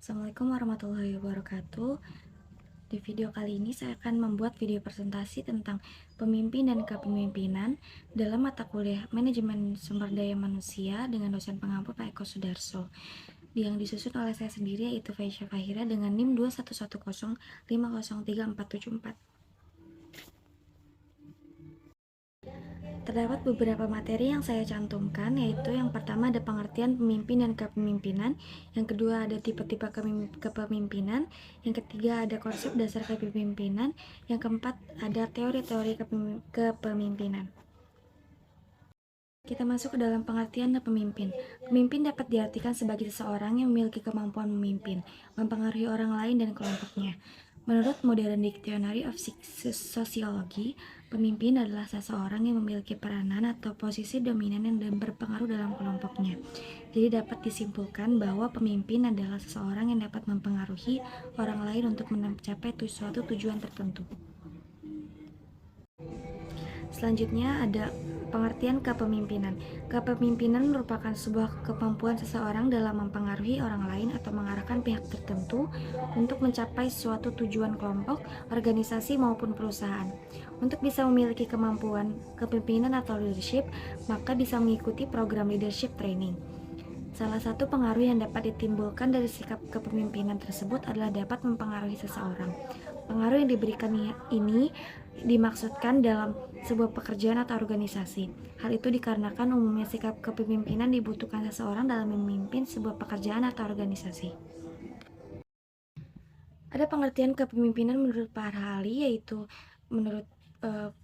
Assalamualaikum warahmatullahi wabarakatuh. Di video kali ini saya akan membuat video presentasi tentang pemimpin dan kepemimpinan dalam mata kuliah Manajemen Sumber Daya Manusia dengan dosen pengampu Pak Eko Sudarso, yang disusun oleh saya sendiri yaitu Faisya Fahira dengan NIM 21105034474. Terdapat beberapa materi yang saya cantumkan, yaitu yang pertama ada pengertian pemimpin dan kepemimpinan, yang kedua ada tipe-tipe kepemimpinan, yang ketiga ada konsep dasar kepemimpinan, yang keempat ada teori-teori kepemimpinan. Kita masuk ke dalam pengertian pemimpin. Pemimpin dapat diartikan sebagai seseorang yang memiliki kemampuan memimpin, mempengaruhi orang lain dan kelompoknya. Menurut Modern Dictionary of Sociology, pemimpin adalah seseorang yang memiliki peranan atau posisi dominan dan berpengaruh dalam kelompoknya. Jadi dapat disimpulkan bahwa pemimpin adalah seseorang yang dapat mempengaruhi orang lain untuk mencapai suatu tujuan tertentu. Selanjutnya ada pengertian kepemimpinan. Kepemimpinan merupakan sebuah kemampuan seseorang dalam mempengaruhi orang lain atau mengarahkan pihak tertentu untuk mencapai suatu tujuan kelompok, organisasi maupun perusahaan. Untuk bisa memiliki kemampuan kepemimpinan atau leadership, maka bisa mengikuti program leadership training. Salah satu pengaruh yang dapat ditimbulkan dari sikap kepemimpinan tersebut adalah dapat mempengaruhi seseorang. Pengaruh yang diberikan ini dimaksudkan dalam sebuah pekerjaan atau organisasi. Hal itu dikarenakan umumnya sikap kepemimpinan dibutuhkan seseorang dalam memimpin sebuah pekerjaan atau organisasi. Ada pengertian kepemimpinan menurut Pak Harhali, yaitu menurut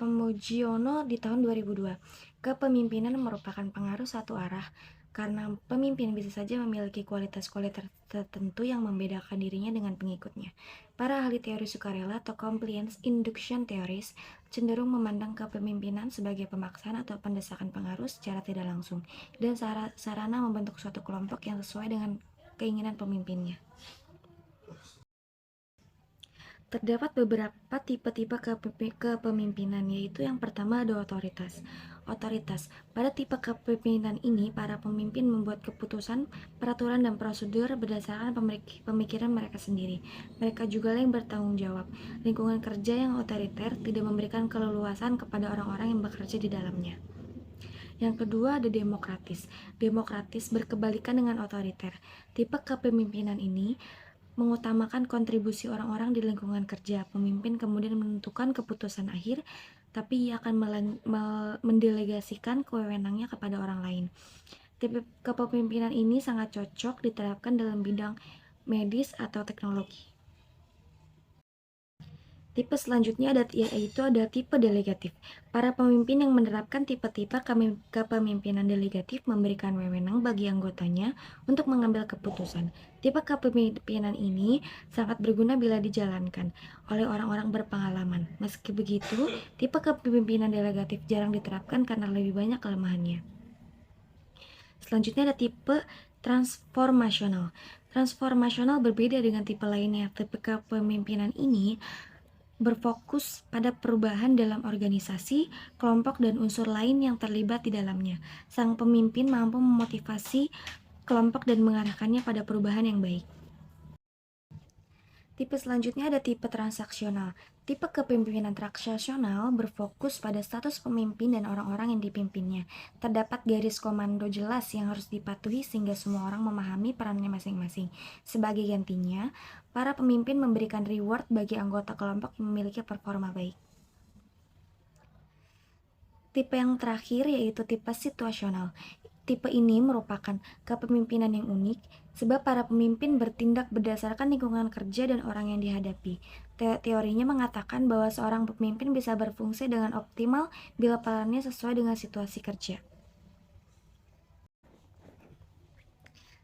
Pemujiono di tahun 2002. Kepemimpinan merupakan pengaruh satu arah, karena pemimpin bisa saja memiliki kualitas-kualitas tertentu yang membedakan dirinya dengan pengikutnya. Para ahli teori sukarela atau compliance induction theories cenderung memandang kepemimpinan sebagai pemaksaan atau pendesakan pengaruh secara tidak langsung, dan sarana membentuk suatu kelompok yang sesuai dengan keinginan pemimpinnya. Terdapat beberapa tipe-tipe kepemimpinan, yaitu yang pertama ada otoritas. Otoritas. Pada tipe kepemimpinan ini, para pemimpin membuat keputusan, peraturan, dan prosedur berdasarkan pemikiran mereka sendiri. Mereka juga yang bertanggung jawab. Lingkungan kerja yang otoriter tidak memberikan keleluasan kepada orang-orang yang bekerja di dalamnya. Yang kedua ada demokratis. Demokratis berkebalikan dengan otoriter. Tipe kepemimpinan ini mengutamakan kontribusi orang-orang di lingkungan kerja. Pemimpin kemudian menentukan keputusan akhir, tapi ia akan mendelegasikan kewenangannya kepada orang lain. Tipe kepemimpinan ini sangat cocok diterapkan dalam bidang medis atau teknologi. Tipe selanjutnya yaitu ada tipe delegatif. Para pemimpin yang menerapkan tipe-tipe kepemimpinan delegatif memberikan wewenang bagi anggotanya untuk mengambil keputusan. Tipe kepemimpinan ini sangat berguna bila dijalankan oleh orang-orang berpengalaman. Meski begitu, tipe kepemimpinan delegatif jarang diterapkan karena lebih banyak kelemahannya. Selanjutnya ada tipe transformasional. Transformasional berbeda dengan tipe lainnya. Tipe kepemimpinan ini berfokus pada perubahan dalam organisasi, kelompok, dan unsur lain yang terlibat di dalamnya. Sang pemimpin mampu memotivasi kelompok dan mengarahkannya pada perubahan yang baik. Tipe selanjutnya ada tipe transaksional. Tipe kepemimpinan transaksional berfokus pada status pemimpin dan orang-orang yang dipimpinnya. Terdapat garis komando jelas yang harus dipatuhi sehingga semua orang memahami perannya masing-masing. Sebagai gantinya, para pemimpin memberikan reward bagi anggota kelompok yang memiliki performa baik. Tipe yang terakhir yaitu tipe situasional. Tipe ini merupakan kepemimpinan yang unik, sebab para pemimpin bertindak berdasarkan lingkungan kerja dan orang yang dihadapi. Teorinya mengatakan bahwa seorang pemimpin bisa berfungsi dengan optimal bila perannya sesuai dengan situasi kerja.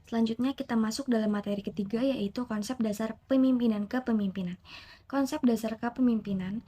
Selanjutnya kita masuk dalam materi ketiga, yaitu konsep dasar pemimpinan kepemimpinan. Konsep dasar kepemimpinan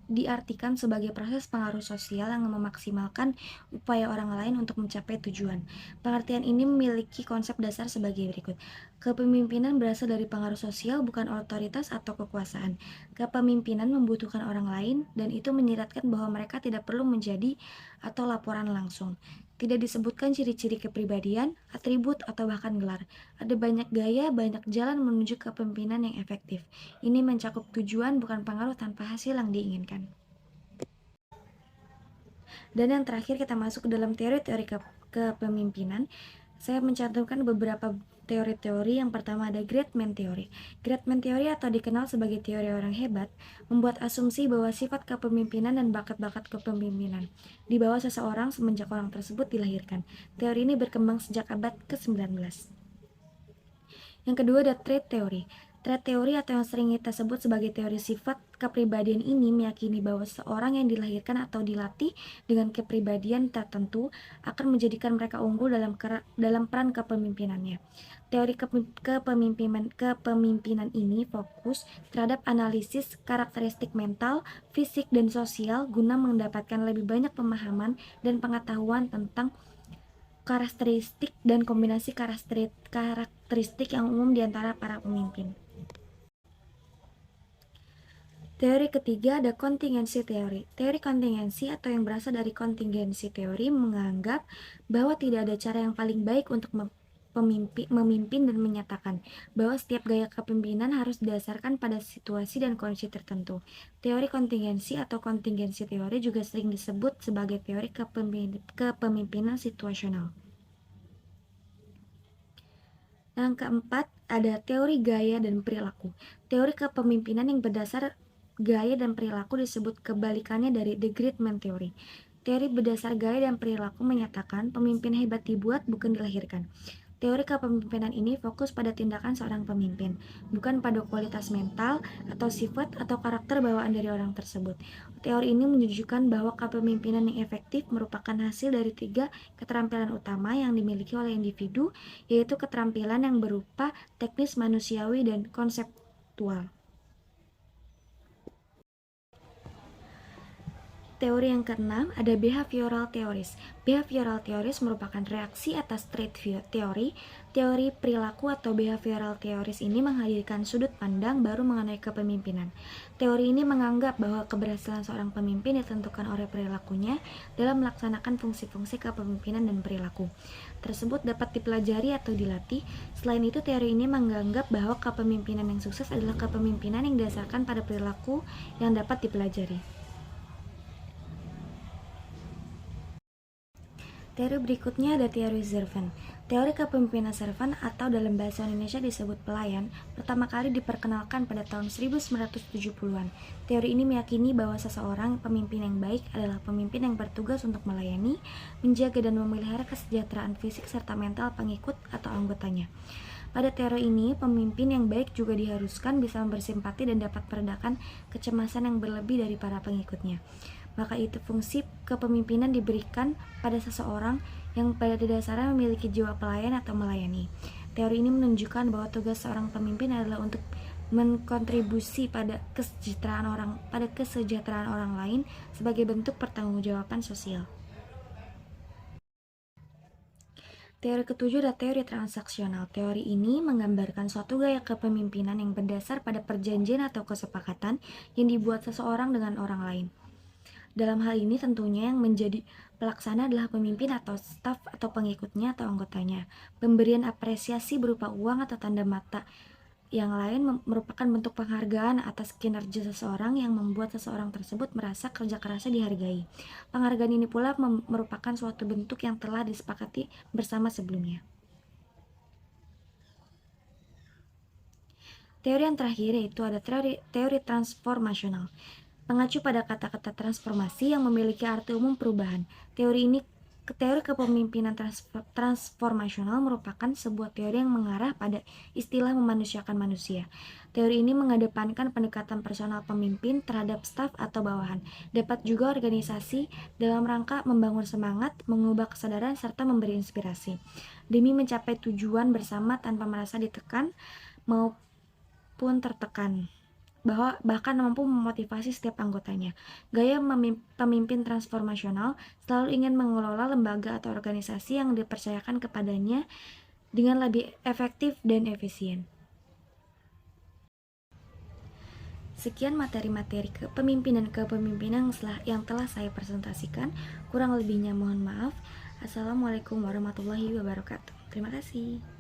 diartikan sebagai proses pengaruh sosial yang memaksimalkan upaya orang lain untuk mencapai tujuan. Pengertian ini memiliki konsep dasar sebagai berikut. Kepemimpinan berasal dari pengaruh sosial, bukan otoritas atau kekuasaan. Kepemimpinan membutuhkan orang lain, dan itu menyiratkan bahwa mereka tidak perlu menjadi atau laporan langsung. Tidak disebutkan ciri-ciri kepribadian, atribut, atau bahkan gelar. Ada banyak gaya, banyak jalan menuju kepemimpinan yang efektif. Ini mencakup tujuan, bukan pengaruh tanpa hasil yang diinginkan. Dan yang terakhir kita masuk ke dalam teori-teori kepemimpinan. Saya mencantumkan beberapa teori-teori. Yang pertama ada Great Man Theory. Great Man Theory atau dikenal sebagai teori orang hebat membuat asumsi bahwa sifat kepemimpinan dan bakat-bakat kepemimpinan dibawa seseorang semenjak orang tersebut dilahirkan. Teori ini berkembang sejak abad ke-19. Yang kedua ada Trait Theory. Trait Theory atau yang sering kita sebut sebagai teori sifat kepribadian ini meyakini bahwa seorang yang dilahirkan atau dilatih dengan kepribadian tertentu akan menjadikan mereka unggul dalam peran kepemimpinannya. Teori kepemimpinan ini fokus terhadap analisis karakteristik mental, fisik, dan sosial guna mendapatkan lebih banyak pemahaman dan pengetahuan tentang karakteristik dan kombinasi karakteristik yang umum di antara para pemimpin. Teori ketiga ada contingency theory. Teori kontingensi atau yang berasal dari contingency teori menganggap bahwa tidak ada cara yang paling baik untuk memimpin dan menyatakan bahwa setiap gaya kepemimpinan harus didasarkan pada situasi dan kondisi tertentu. Teori kontingensi atau contingency teori juga sering disebut sebagai teori kepemimpinan situasional. Yang keempat, ada teori gaya dan perilaku. Teori kepemimpinan yang berdasar gaya dan perilaku disebut kebalikannya dari The Great Man Theory. Teori berdasar gaya dan perilaku menyatakan pemimpin hebat dibuat, bukan dilahirkan. Teori kepemimpinan ini fokus pada tindakan seorang pemimpin, bukan pada kualitas mental atau sifat atau karakter bawaan dari orang tersebut. Teori ini menunjukkan bahwa kepemimpinan yang efektif merupakan hasil dari 3 keterampilan utama yang dimiliki oleh individu, yaitu keterampilan yang berupa teknis, manusiawi, dan konseptual. Teori yang keenam ada behavioral theories. Behavioral theories merupakan reaksi atas trait theory. Teori perilaku atau behavioral theories ini menghadirkan sudut pandang baru mengenai kepemimpinan. Teori ini menganggap bahwa keberhasilan seorang pemimpin ditentukan oleh perilakunya dalam melaksanakan fungsi-fungsi kepemimpinan dan perilaku tersebut dapat dipelajari atau dilatih. Selain itu, teori ini menganggap bahwa kepemimpinan yang sukses adalah kepemimpinan yang didasarkan pada perilaku yang dapat dipelajari. Teori berikutnya ada teori servant. Teori kepemimpinan servant atau dalam bahasa Indonesia disebut pelayan, pertama kali diperkenalkan pada tahun 1970-an. Teori ini meyakini bahwa seseorang pemimpin yang baik adalah pemimpin yang bertugas untuk melayani, menjaga dan memelihara kesejahteraan fisik serta mental pengikut atau anggotanya. Pada teori ini, pemimpin yang baik juga diharuskan bisa bersimpati dan dapat meredakan kecemasan yang berlebih dari para pengikutnya. Maka itu fungsi kepemimpinan diberikan pada seseorang yang pada dasarnya memiliki jiwa pelayan atau melayani. Teori ini menunjukkan bahwa tugas seorang pemimpin adalah untuk menkontribusi pada kesejahteraan orang lain sebagai bentuk pertanggungjawaban sosial. Teori ketujuh adalah teori transaksional. Teori ini menggambarkan suatu gaya kepemimpinan yang berdasar pada perjanjian atau kesepakatan yang dibuat seseorang dengan orang lain. Dalam hal ini tentunya yang menjadi pelaksana adalah pemimpin atau staf atau pengikutnya atau anggotanya. Pemberian apresiasi berupa uang atau tanda mata yang lain merupakan bentuk penghargaan atas kinerja seseorang yang membuat seseorang tersebut merasa kerja kerasnya dihargai. Penghargaan ini pula merupakan suatu bentuk yang telah disepakati bersama sebelumnya. Teori yang terakhir yaitu ada teori transformasional. Mengacu pada kata-kata transformasi yang memiliki arti umum perubahan. Teori kepemimpinan transformasional merupakan sebuah teori yang mengarah pada istilah memanusiakan manusia. Teori ini mengedepankan pendekatan personal pemimpin terhadap staf atau bawahan. Dapat juga organisasi dalam rangka membangun semangat, mengubah kesadaran, serta memberi inspirasi. Demi mencapai tujuan bersama tanpa merasa ditekan maupun pun tertekan, bahkan mampu memotivasi setiap anggotanya. Gaya pemimpin transformasional selalu ingin mengelola lembaga atau organisasi yang dipercayakan kepadanya dengan lebih efektif dan efisien. Sekian materi-materi kepemimpinan yang telah saya presentasikan. Kurang lebihnya mohon maaf. Assalamualaikum warahmatullahi wabarakatuh. Terima kasih.